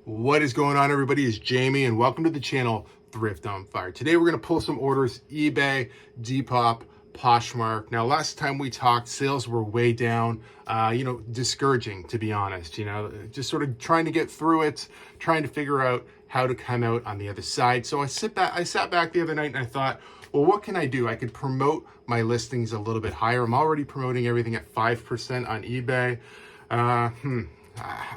What is going on, everybody? It's Jamie and welcome to the channel Thrift on Fire. Today we're going to pull some orders: eBay, Depop, Poshmark. Now last time we talked, sales were way down, discouraging, to be honest. Just sort of trying to get through it, trying to figure out how to come out on the other side. So I sat back the other night and I thought, well, what can I do? I could promote my listings a little bit higher. I'm already promoting everything at 5% on eBay.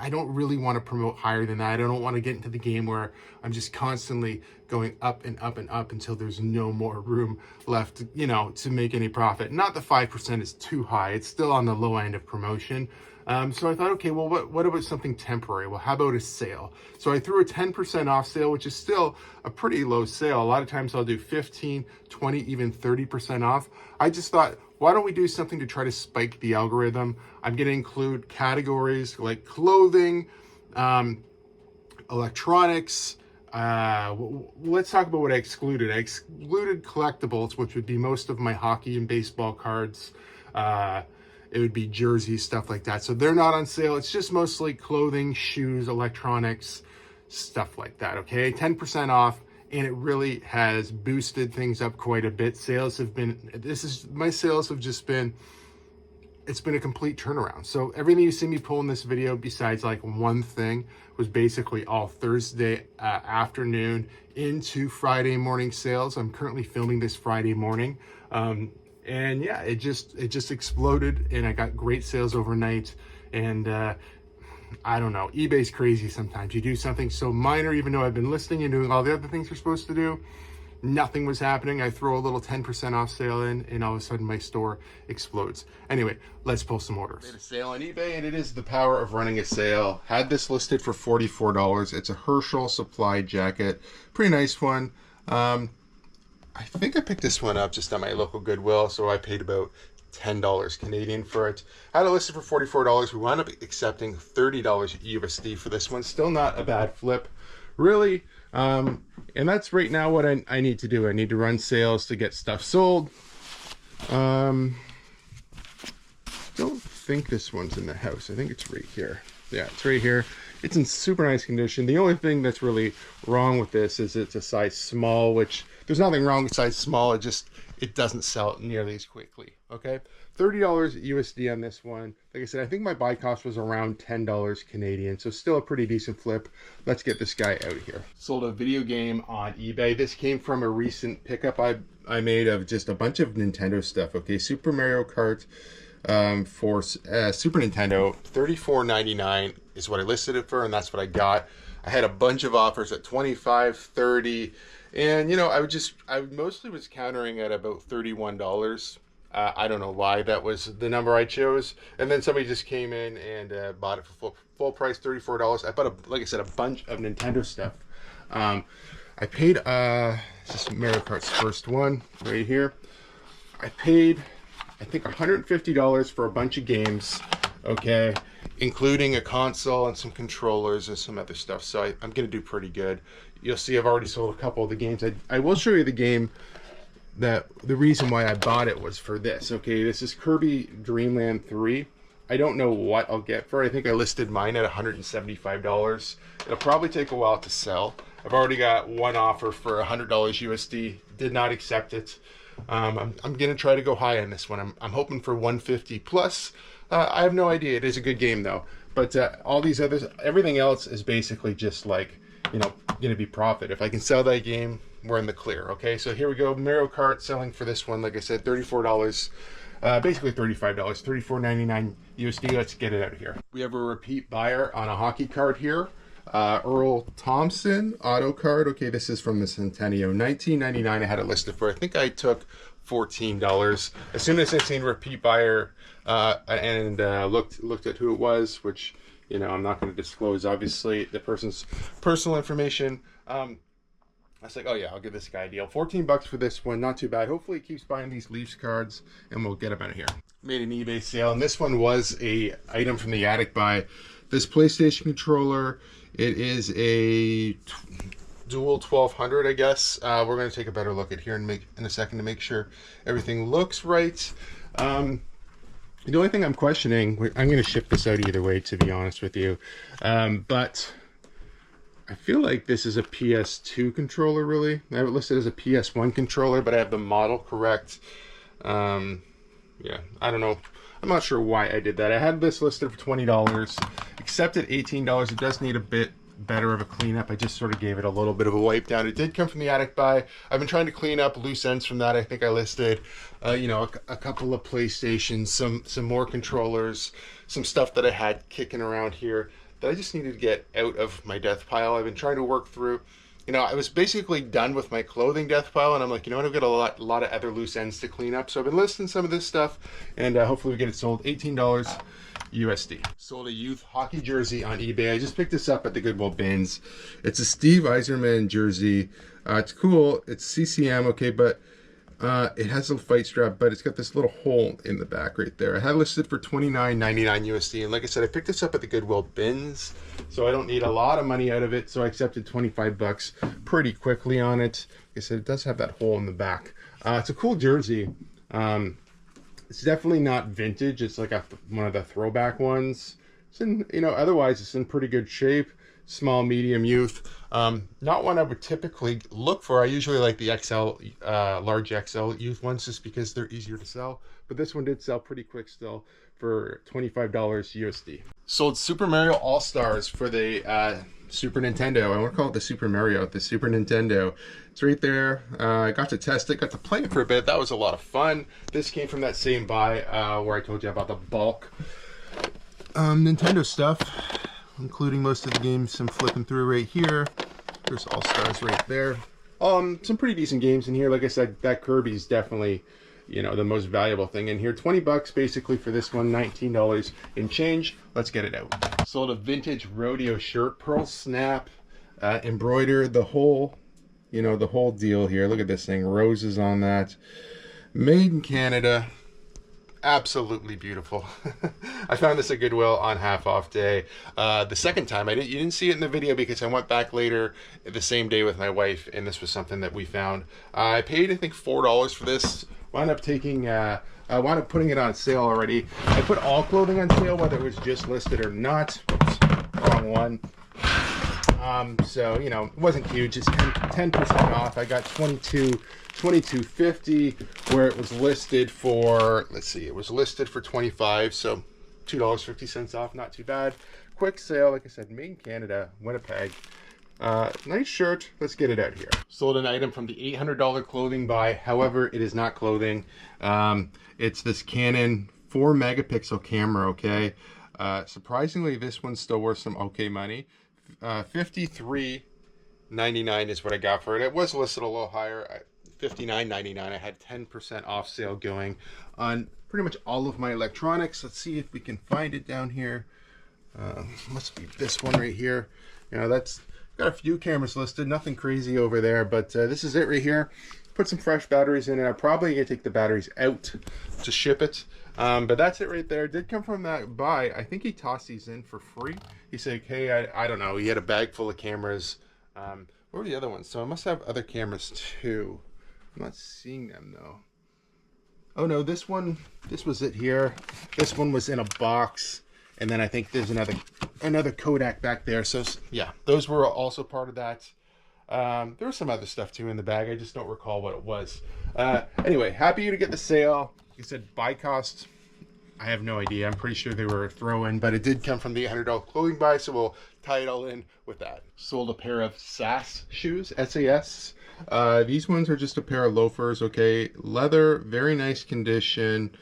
I don't really want to promote higher than that. I don't want to get into the game where I'm just constantly going up and up and up until there's no more room left, to make any profit. Not the 5% is too high. It's still on the low end of promotion. So I thought, okay, well, what about something temporary? Well, how about a sale? So I threw a 10% off sale, which is still a pretty low sale. A lot of times I'll do 15, 20, even 30% off. I just thought, why don't we do something to try to spike the algorithm? I'm going to include categories like clothing, electronics. Let's talk about what I excluded. I excluded collectibles, which would be most of my hockey and baseball cards. It would be jerseys, stuff like that. So they're not on sale. It's just mostly clothing, shoes, electronics, stuff like that, okay? 10% off, and it really has boosted things up quite a bit. My sales have just been, it's been a complete turnaround. So everything you see me pull in this video, besides like one thing, was basically all Thursday afternoon into Friday morning sales. I'm currently filming this Friday morning. And yeah, it just exploded, and I got great sales overnight. And I don't know, eBay's crazy sometimes. You do something so minor, even though I've been listing and doing all the other things you're supposed to do, nothing was happening. I throw a little 10% off sale in, and all of a sudden my store explodes. Anyway, let's pull some orders. Made a sale on eBay, and it is the power of running a sale. Had this listed for $44. It's a Herschel supply jacket, pretty nice one. I think I picked this one up just on my local Goodwill, so I paid about $10 Canadian for it. I had it listed for $44. We wound up accepting $30 USD for this one. Still not a bad flip, really. And that's right now what I need to do. I need to run sales to get stuff sold. Don't think this one's in the house. I think it's right here. Yeah, it's right here. It's in super nice condition. The only thing that's really wrong with this is it's a size small, which there's nothing wrong with size small. It doesn't sell nearly as quickly. Okay, $30 USD on this one. Like I said, I think my buy cost was around $10 Canadian, so still a pretty decent flip. Let's get this guy out of here. Sold a video game on eBay. This came from a recent pickup I made of just a bunch of Nintendo stuff. Okay, Super Mario Kart for Super Nintendo, $34.99 is what I listed it for, and that's what I got. I had a bunch of offers at $25, $30, and I mostly was countering at about $31. I don't know why that was the number I chose. And then somebody just came in and bought it for full price, $34. I bought, like I said, a bunch of Nintendo stuff. I paid, this is Mario Kart's first one right here. I paid, I think, $150 for a bunch of games, okay, including a console and some controllers and some other stuff. So I'm going to do pretty good. You'll see I've already sold a couple of the games. I will show you the game that the reason why I bought it was for this. Okay, this is Kirby Dream Land 3. I don't know what I'll get for it. I think I listed mine at $175. It'll probably take a while to sell. I've already got one offer for $100 USD. Did not accept it. I'm gonna try to go high on this one. I'm hoping for 150 plus. I have no idea. It is a good game though. But all these others, everything else is basically just like, gonna be profit. If I can sell that game, we're in the clear. Okay, so here we go. Mario Kart selling for this one, like I said, $34. Basically $35, $34.99 USD. Let's get it out of here. We have a repeat buyer on a hockey card here. Earl Thompson auto card. Okay, this is from the Centennial, $19.99. I had it listed for, I think I took $14. As soon as I seen repeat buyer and looked at who it was, which I'm not going to disclose obviously the person's personal information. I was like, oh yeah, I'll give this guy a deal. $14 for this one, not too bad. Hopefully he keeps buying these Leafs cards and we'll get him out of here. Made an eBay sale, and this one was a item from the attic buy. This PlayStation controller, it is a dual 1200, I guess. We're going to take a better look at here in a second to make sure everything looks right. The only thing I'm questioning, I'm going to ship this out either way, to be honest with you. But I feel like this is a PS2 controller, really. I have it listed as a PS1 controller, but I have the model correct. Yeah, I don't know. I'm not sure why I did that. I had this listed for $20, accepted $18. It does need a bit better of a cleanup. I just sort of gave it a little bit of a wipe down. It did come from the attic buy. I've been trying to clean up loose ends from that. I think I listed, you know, a couple of PlayStations, some more controllers, some stuff that I had kicking around here that I just needed to get out of my death pile. I've been trying to work through. You know, I was basically done with my clothing death pile, and I'm like, you know what, I've got a lot of other loose ends to clean up. So I've been listing some of this stuff, and hopefully we get it sold. $18 USD. Sold a youth hockey jersey on eBay. I just picked this up at the Goodwill bins. It's a Steve Yzerman jersey. It's cool. It's CCM, okay, but it has a fight strap, but it's got this little hole in the back right there. I had it listed for $29.99 USD, and like I said, I picked this up at the Goodwill bins, so I don't need a lot of money out of it, so I accepted 25 bucks pretty quickly on it. Like I said, it does have that hole in the back. It's a cool jersey. It's definitely not vintage. It's like one of the throwback ones. It's in, you know, otherwise it's in pretty good shape. Small, medium youth. Not one I would typically look for. I usually like the XL, large XL youth ones just because they're easier to sell. But this one did sell pretty quick still for $25 USD. Sold Super Mario All-Stars for the Super Nintendo. I want to call it the Super Mario, the Super Nintendo. It's right there. I got to test it, got to play it for a bit. That was a lot of fun. This came from that same buy where I told you about the bulk Nintendo stuff, including most of the games I'm flipping through right here. There's All-Stars right there. Some pretty decent games in here. Like I said, that Kirby's definitely, you know, the most valuable thing in here. 20 bucks basically for this one, $19 in change. Let's get it out. Sold a vintage rodeo shirt, pearl snap, embroidered, the whole, you know, the whole deal here. Look at this thing, roses on that. Made in Canada. Absolutely beautiful. I found this at Goodwill on half off day. The second time, you didn't see it in the video because I went back later the same day with my wife, and this was something that we found. I paid, I think, $4 for this. Wound up taking, wound up putting it on sale already. I put all clothing on sale, whether it was just listed or not. Oops, wrong one. So, you know, it wasn't huge. It's 10% off. I got $22.50 where it was listed for, let's see, it was listed for $25, so $2.50 off, not too bad. Quick sale, like I said, made in Canada, Winnipeg. Nice shirt. Let's get it out here. Sold an item from the $800 clothing buy. However, it is not clothing. It's this Canon 4 megapixel camera, okay? Surprisingly, this one's still worth some okay money. $53.99 is what I got for it. It was listed a little higher. $59.99. I had 10% off sale going on pretty much all of my electronics. Let's see if we can find it down here. Must be this one right here. You know, that's got a few cameras listed, nothing crazy over there, but this is it right here. Put some fresh batteries in it. I'm probably gonna take the batteries out to ship it. But that's it right there. It did come from that buy. I think he tossed these in for free. He said, hey, I don't know. He had a bag full of cameras. What were the other ones? So I must have other cameras too. I'm not seeing them though. Oh no, this was it here. This one was in a box. And then I think there's another Kodak back there. So yeah, those were also part of that. There was some other stuff too in the bag. I just don't recall what it was. Anyway, happy to get the sale. Like I said, buy cost, I have no idea. I'm pretty sure they were a throw-in, but it did come from the $800 clothing buy, so we'll tie it all in with that. Sold a pair of SAS shoes, SAS. These ones are just a pair of loafers, okay? Leather, very nice condition.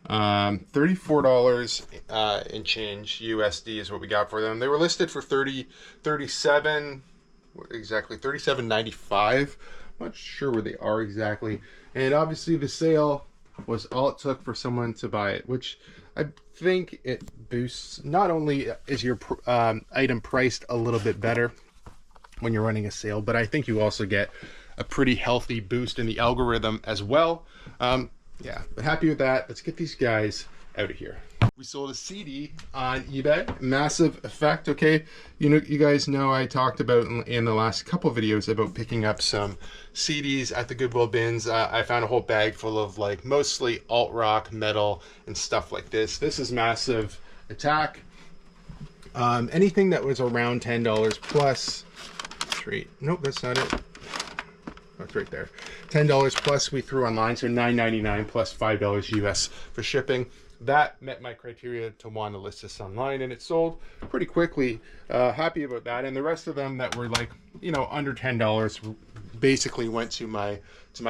$34 in change USD is what we got for them. They were listed for $37.95. I'm not sure where they are exactly. And obviously the sale was all it took for someone to buy it, which I think it boosts. Not only is your item priced a little bit better when you're running a sale, but I think you also get a pretty healthy boost in the algorithm as well. Yeah, but happy with that. Let's get these guys out of here. We sold a CD on eBay. Massive effect, okay? You guys know I talked about in the last couple videos about picking up some CDs at the Goodwill bins. I found a whole bag full of like mostly alt rock, metal, and stuff like this. This is Massive Attack. Anything that was around $10 plus, straight. Nope, that's not it. Oh, it's right there. $10 plus we threw online, so $9.99 plus $5 US for shipping. That met my criteria to want to list this online, and it sold pretty quickly. Happy about that. And the rest of them that were like, you know, under $10 basically went to my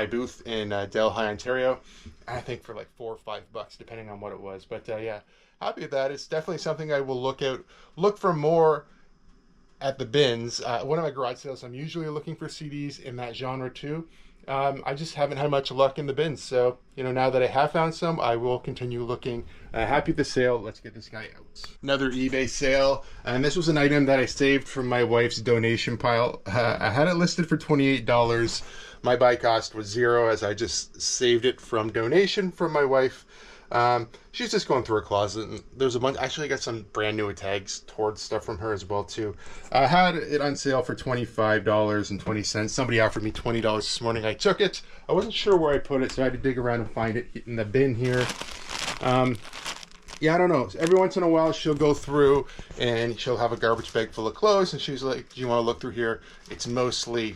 booth in Delhi, Ontario. I think for like $4 or $5, depending on what it was. But yeah, happy with that. It's definitely something I will look for more at the bins. One of my garage sales, I'm usually looking for CDs in that genre too. I just haven't had much luck in the bins. So, you know, now that I have found some, I will continue looking. Happy with the sale. Let's get this guy out. Another eBay sale. And this was an item that I saved from my wife's donation pile. I had it listed for $28. My buy cost was $0 as I just saved it from donation from my wife. She's just going through her closet, and there's a bunch. Actually, I got some brand new tags towards stuff from her as well too. I had it on sale for $25.20. Somebody offered me $20 this morning. I took it. I wasn't sure where I put it, so I had to dig around and find it in the bin here. Yeah, I don't know. Every once in a while, she'll go through and she'll have a garbage bag full of clothes, and she's like, "Do you want to look through here?" It's mostly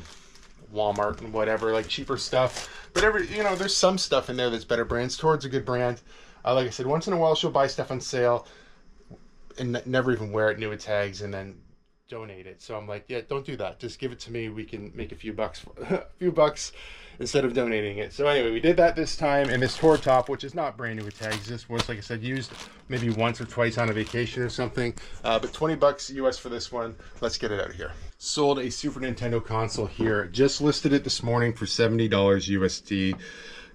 Walmart and whatever, like cheaper stuff. But you know, there's some stuff in there that's better brands. Towards a good brand. Like I said, once in a while she'll buy stuff on sale and never even wear it, new with tags, and then donate it. So I'm like, yeah, don't do that. Just give it to me. We can make a few bucks, instead of donating it. So anyway, we did that this time, and this tour top, which is not brand new with tags. This was, like I said, used maybe once or twice on a vacation or something. But $20 US for this one. Let's get it out of here. Sold a Super Nintendo console here. Just listed it this morning for $70 USD.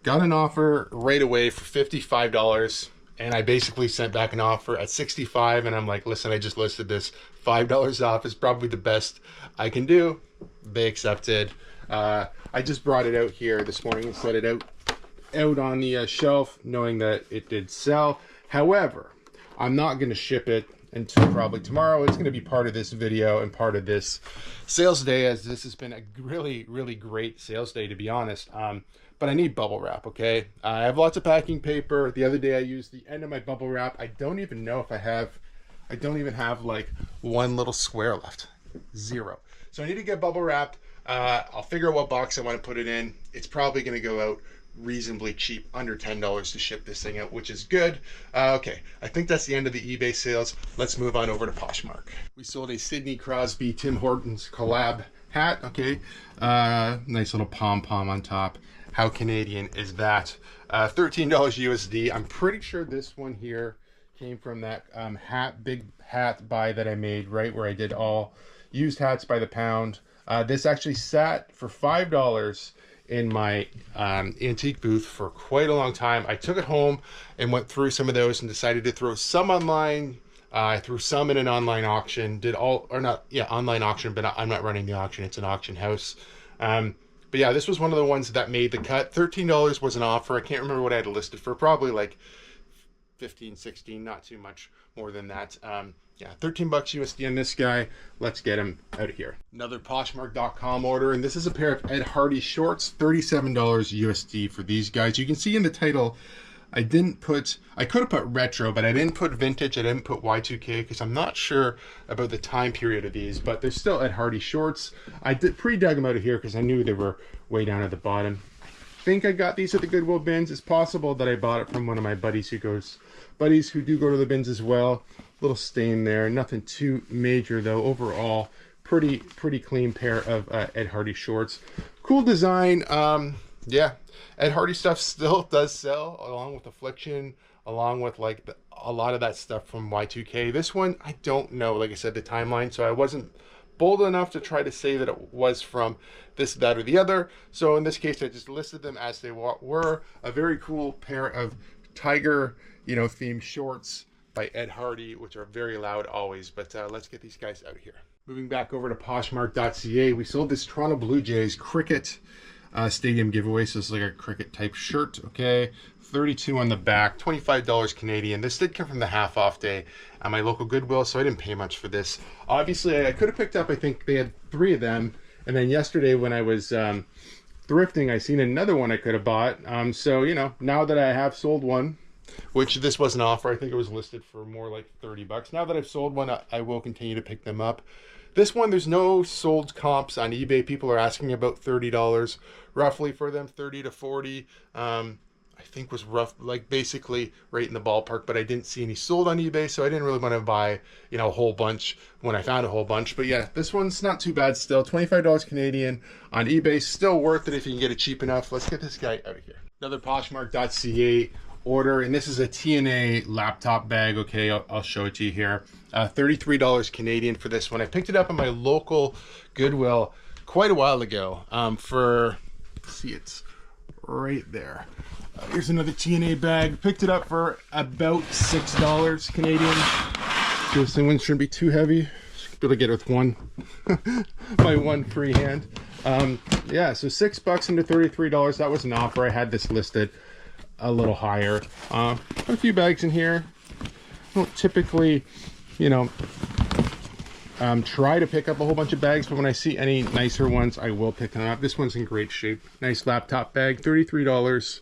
Got an offer right away for $55, and I basically sent back an offer at $65, and I'm like, listen, I just listed this. $5 off is probably the best I can do. They accepted. I just brought it out here this morning and set it out on the shelf, knowing that it did sell. However, I'm not going to ship it until probably tomorrow. It's going to be part of this video and part of this sales day, as this has been a really, really great sales day, to be honest. But I need bubble wrap, okay? I have lots of packing paper. The other day I used the end of my bubble wrap. I don't even know if I don't even have like one little square left. 0. So I need to get bubble wrap. I'll figure out what box I want to put it in. It's probably going to go out reasonably cheap, under $10 to ship this thing out, which is good. Okay, I think that's the end of the eBay sales. Let's move on over to Poshmark. We sold a Sidney Crosby Tim Hortons collab hat, okay? Nice little pom-pom on top. How Canadian is that? $13 USD. I'm pretty sure this one here came from that big hat buy that I made, right, where I did all used hats by the pound. This actually sat for $5 in my antique booth for quite a long time. I took it home and went through some of those and decided to throw some online. I threw some in an online auction. Online auction, but I'm not running the auction. It's an auction house. But yeah, this was one of the ones that made the cut. $13 was an offer. I can't remember what I had listed for. Probably like 15, 16, not too much more than that. Yeah, $13 USD on this guy. Let's get him out of here. Another Poshmark.com order, and this is a pair of Ed Hardy shorts. $37 USD for these guys. You can see in the title, I could have put retro, but I didn't put vintage. I didn't put Y2K because I'm not sure about the time period of these, but they're still Ed Hardy shorts. I pre-dug them out of here because I knew they were way down at the bottom. I think I got these at the Goodwill bins. It's possible that I bought it from one of my buddies who do go to the bins as well. Little stain there, nothing too major though. Overall, pretty clean pair of Ed Hardy shorts. Cool design. Yeah, Ed Hardy stuff still does sell, along with Affliction, along with like a lot of that stuff from Y2K. This one, I don't know, like I said, the timeline, so I wasn't bold enough to try to say that it was from this, that, or the other. So in this case, I just listed them as they were. A very cool pair of tiger, themed shorts by Ed Hardy, which are very loud always. But let's get these guys out of here. Moving back over to Poshmark.ca, we sold this Toronto Blue Jays cricket stadium giveaway. So it's like a cricket type shirt, okay? $32 on the back, $25 Canadian. This did come from the half off day at my local Goodwill, so I didn't pay much for this. Obviously, I could have picked up, I think they had 3 of them. And then yesterday when I was thrifting, I seen another one I could have bought. So, now that I have sold one, which this was an offer, I think it was listed for more like $30. Now that I've sold one, I will continue to pick them up. This one, there's no sold comps on eBay. People are asking about $30 roughly for them, 30 to 40. I think was rough, like basically right in the ballpark, but I didn't see any sold on eBay, so I didn't really want to buy, you know, a whole bunch when I found a whole bunch. But yeah, this one's not too bad still. $25 Canadian on eBay, still worth it if you can get it cheap enough. Let's get this guy out of here. Another Poshmark.ca order, and this is a TNA laptop bag. Okay, I'll show it to you here. $33 Canadian for this one. I picked it up at my local Goodwill quite a while ago for, see, it's right there. Here's another TNA bag. Picked it up for about $6 Canadian. This thing shouldn't be too heavy. Should be able to get it with one, my one free hand. Yeah, so $6 into $33. That was an offer. I had this listed a little higher. Got a few bags in here. I don't typically, you know, try to pick up a whole bunch of bags, but when I see any nicer ones, I will pick them up. This one's in great shape. Nice laptop bag, $33.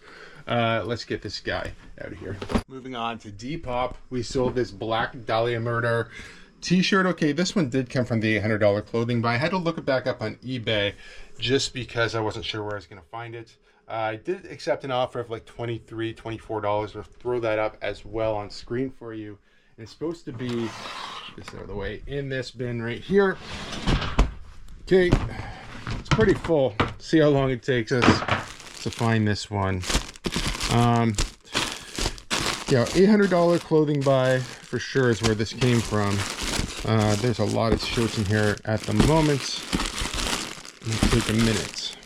Let's get this guy out of here. Moving on to Depop, we sold this Black Dahlia Murder t-shirt. Okay, this one did come from the $800 clothing buy. I had to look it back up on eBay just because I wasn't sure where I was going to find it. I did accept an offer of like $23, $24. I'll throw that up as well on screen for you. And it's supposed to be, this out of the way, in this bin right here. Okay, it's pretty full. See how long it takes us to find this one. Yeah, $800 clothing buy for sure is where this came from. There's a lot of shirts in here at the moment. It'll take a minute.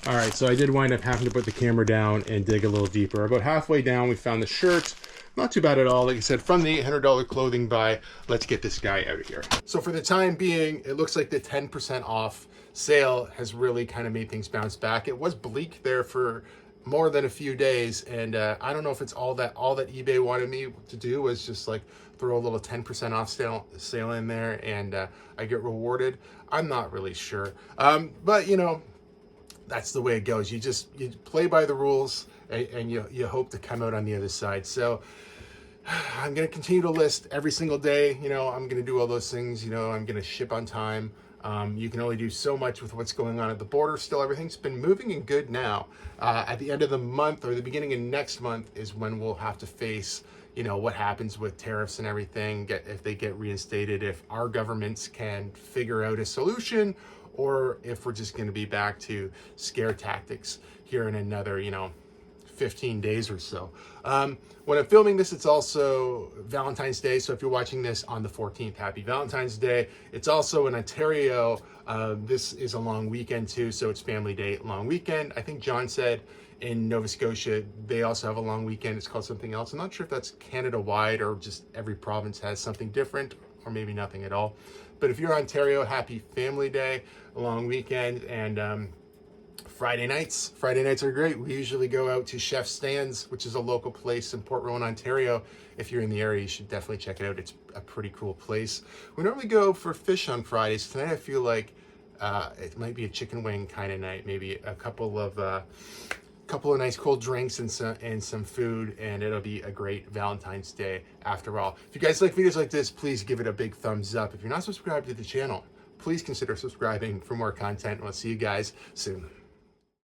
All right, so I did wind up having to put the camera down and dig a little deeper. About halfway down, we found the shirt. Not too bad at all. Like I said, from the $800 clothing buy. Let's get this guy out of here. So for the time being, it looks like the 10% off sale has really kind of made things bounce back. It was bleak there for more than a few days, and I don't know if it's all that eBay wanted me to do was just like throw a little 10% off sale in there, and I get rewarded. I'm not really sure, but you know, that's the way it goes. You play by the rules, and you hope to come out on the other side. So I'm going to continue to list every single day. You know, I'm going to do all those things. You know, I'm going to ship on time. You can only do so much with what's going on at the border. Still, everything's been moving and good now. At the end of the month or the beginning of next month is when we'll have to face, you know, what happens with tariffs and everything, if they get reinstated, if our governments can figure out a solution, or if we're just going to be back to scare tactics here in another, you know, 15 days or so. When I'm filming this, it's also Valentine's Day. So if you're watching this on the 14th, happy Valentine's Day. It's also in Ontario. This is a long weekend too. So it's Family Day, long weekend. I think John said in Nova Scotia, they also have a long weekend. It's called something else. I'm not sure if that's Canada-wide or just every province has something different, or maybe nothing at all. But if you're Ontario, happy Family Day, a long weekend. And Friday nights are great. We usually go out to Chef Stan's, which is a local place in Port Rowan, Ontario. If you're in the area, you should definitely check it out. It's a pretty cool place. We normally go for fish on Fridays. Tonight I feel like it might be a chicken wing kind of night. Maybe a couple of nice cold drinks and some food, and it'll be a great Valentine's Day after all. If you guys like videos like this, please give it a big thumbs up. If you're not subscribed to the channel, please consider subscribing for more content. We'll see you guys soon.